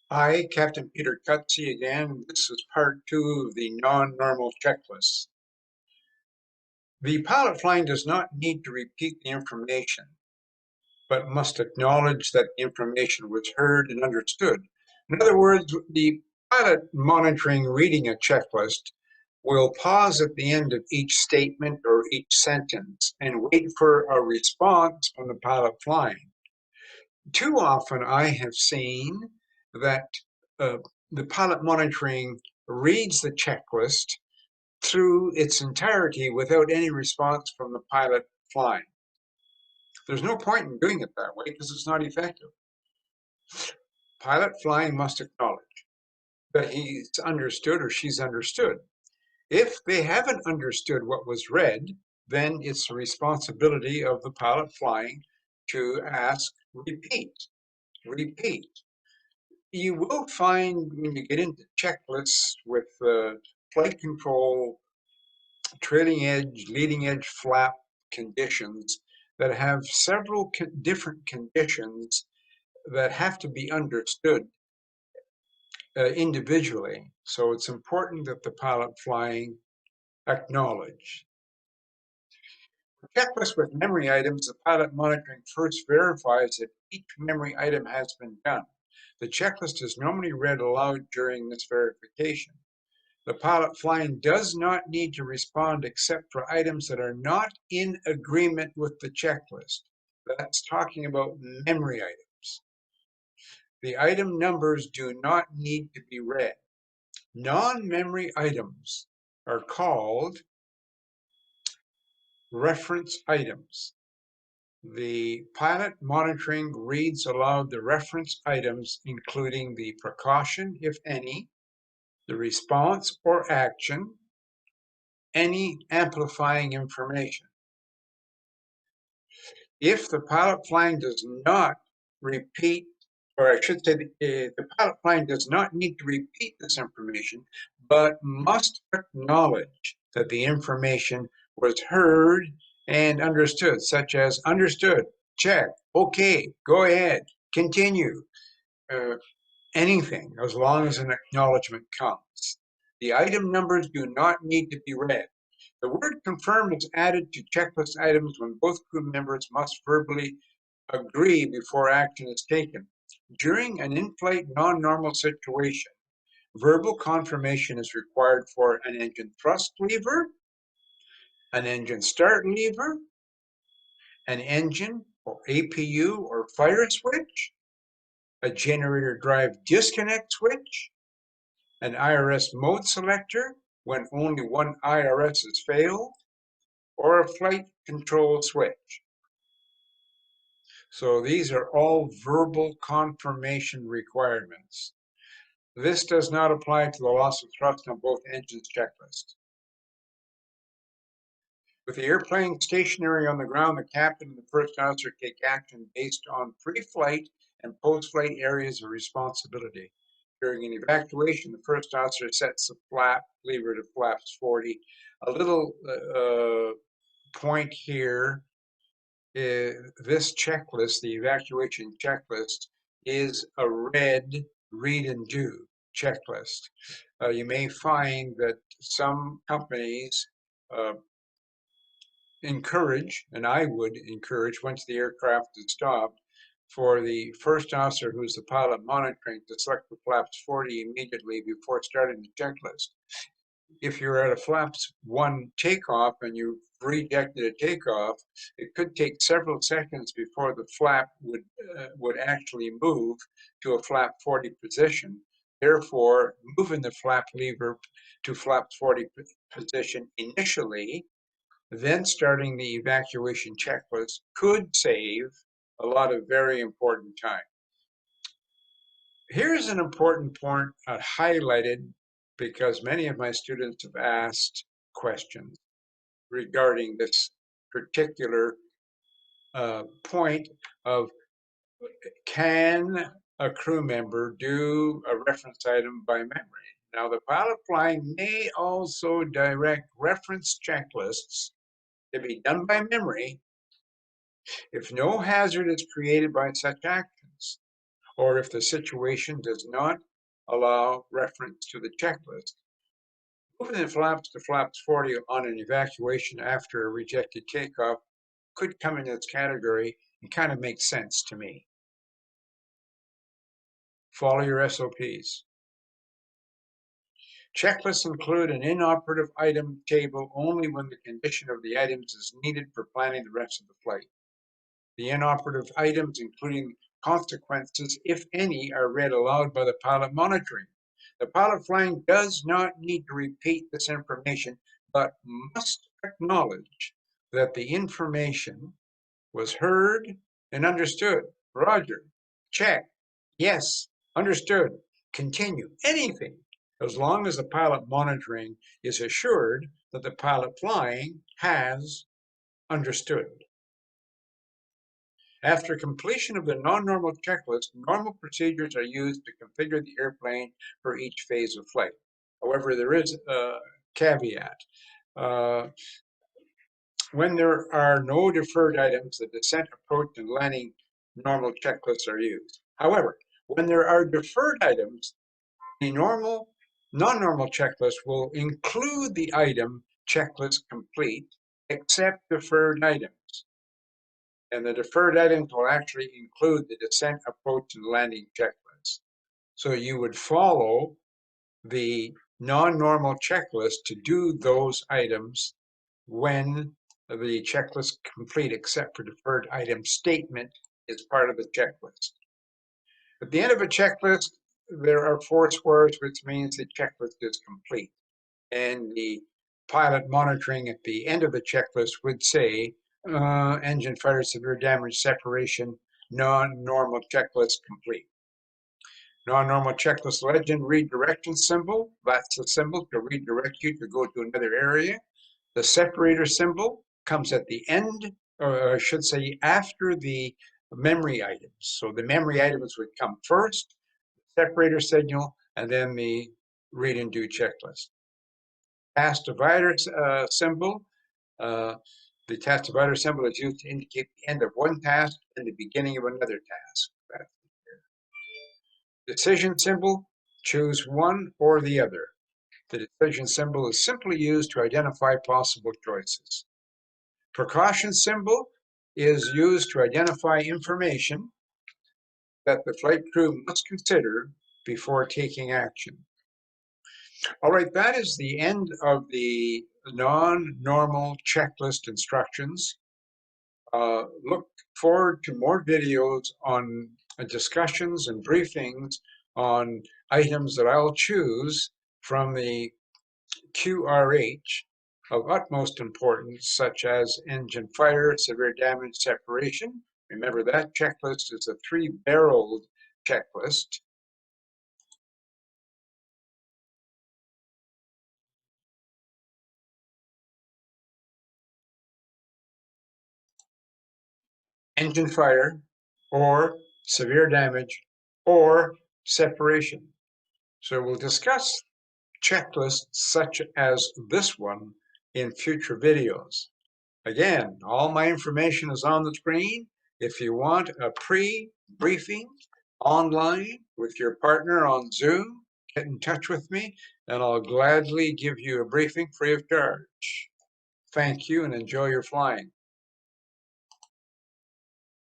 Hi, Captain Peter Cutsey again. This is part two of the non-normal checklist. The pilot flying does not need to repeat the information, but must acknowledge that the information was heard and understood. In other words, the pilot monitoring reading a checklist will pause at the end of each statement or each sentence and wait for a response from the pilot flying. Too often I have seen that uh, the pilot monitoring reads the checklist through its entirety without any response from the pilot flying. There's no point in doing it that way because it's not effective. Pilot flying must acknowledge that he's understood or she's understood. If they haven't understood what was read, then it's the responsibility of the pilot flying to ask, repeat, repeat. You will find when you get into checklists with flight control, trailing edge, leading edge flap conditions that have several different conditions that have to be understood individually. So it's important that the pilot flying acknowledge. For checklists with memory items, the pilot monitoring first verifies that each memory item has been done. The checklist is normally read aloud during this verification. The pilot flying does not need to respond except for items that are not in agreement with the checklist. That's talking about memory items. The item numbers do not need to be read. Non-memory items are called reference items. The pilot monitoring reads aloud the reference items, including the precaution, if any, the response or action, any amplifying information. If the pilot flying does not repeat, or I should say, the pilot flying does not need to repeat this information, but must acknowledge that the information was heard and understood, such as understood, check, okay, go ahead, continue, uh, anything, as long as an acknowledgement comes. The item numbers do not need to be read. The word confirm is added to checklist items when both crew members must verbally agree before action is taken. During an in-flight non-normal situation, verbal confirmation is required for an engine thrust lever, an engine start lever, an engine or APU or fire switch, a generator drive disconnect switch, an IRS mode selector when only one IRS has failed, or a flight control switch. So these are all verbal confirmation requirements. This does not apply to the loss of thrust on both engines checklist. With the airplane stationary on the ground, the captain and the first officer take action based on pre-flight and post-flight areas of responsibility. During an evacuation, the first officer sets the flap lever to flaps 40. A little point here, this checklist, the evacuation checklist, is a red read and do checklist. You may find that some companies encourage, and I would encourage, once the aircraft is stopped, for the first officer, who's the pilot monitoring, to select the flaps 40 immediately before starting the checklist. If you're at a flaps 1 takeoff and you've rejected a takeoff, it could take several seconds before the flap would actually move to a flap 40 position. Therefore, moving the flap lever to flap 40 position initially, then starting the evacuation checklist, could save a lot of very important time. Here's an important point highlighted because many of my students have asked questions regarding this particular point of, can a crew member do a reference item by memory? Now, the pilot flying may also direct reference checklists to be done by memory if no hazard is created by such actions, or if the situation does not allow reference to the checklist. Moving the flaps to flaps 40 on an evacuation after a rejected takeoff could come in this category and kind of makes sense to me. Follow your SOPs. Checklists include an inoperative item table only when the condition of the items is needed for planning the rest of the flight. The inoperative items, including consequences, if any, are read aloud by the pilot monitoring. The pilot flying does not need to repeat this information, but must acknowledge that the information was heard and understood. Roger. Check. Yes. Understood. Continue. Anything, as long as the pilot monitoring is assured that the pilot flying has understood. After completion of the non-normal checklist, normal procedures are used to configure the airplane for each phase of flight. However, there is a caveat. When there are no deferred items, the descent, approach, and landing normal checklists are used. However, when there are deferred items, the non-normal checklist will include the item checklist complete, except deferred items. And the deferred items will actually include the descent, approach, and landing checklist. So you would follow the non-normal checklist to do those items when the checklist complete, except for deferred item statement is part of the checklist. At the end of a checklist, there are 4 squares, which means the checklist is complete. And the pilot monitoring at the end of the checklist would say, engine fire, severe damage, separation, non-normal checklist complete. Non-normal checklist legend, redirection symbol. That's the symbol to redirect you to go to another area. The separator symbol comes at the end, or I should say after the memory items. So the memory items would come first, separator signal, and then the read and do checklist. Task divider symbol. The task divider symbol is used to indicate the end of one task and the beginning of another task. Decision symbol, choose one or the other. The decision symbol is simply used to identify possible choices. Precaution symbol is used to identify information that the flight crew must consider before taking action. All right, that is the end of the non-normal checklist instructions. Look forward to more videos on discussions and briefings on items that I'll choose from the QRH of utmost importance, such as engine fire, severe damage, separation. Remember, that checklist is a 3-barreled checklist. Engine fire, or severe damage, or separation. So we'll discuss checklists such as this one in future videos. Again, all my information is on the screen. If you want a pre-briefing online with your partner on Zoom, get in touch with me and I'll gladly give you a briefing free of charge. Thank you and enjoy your flying.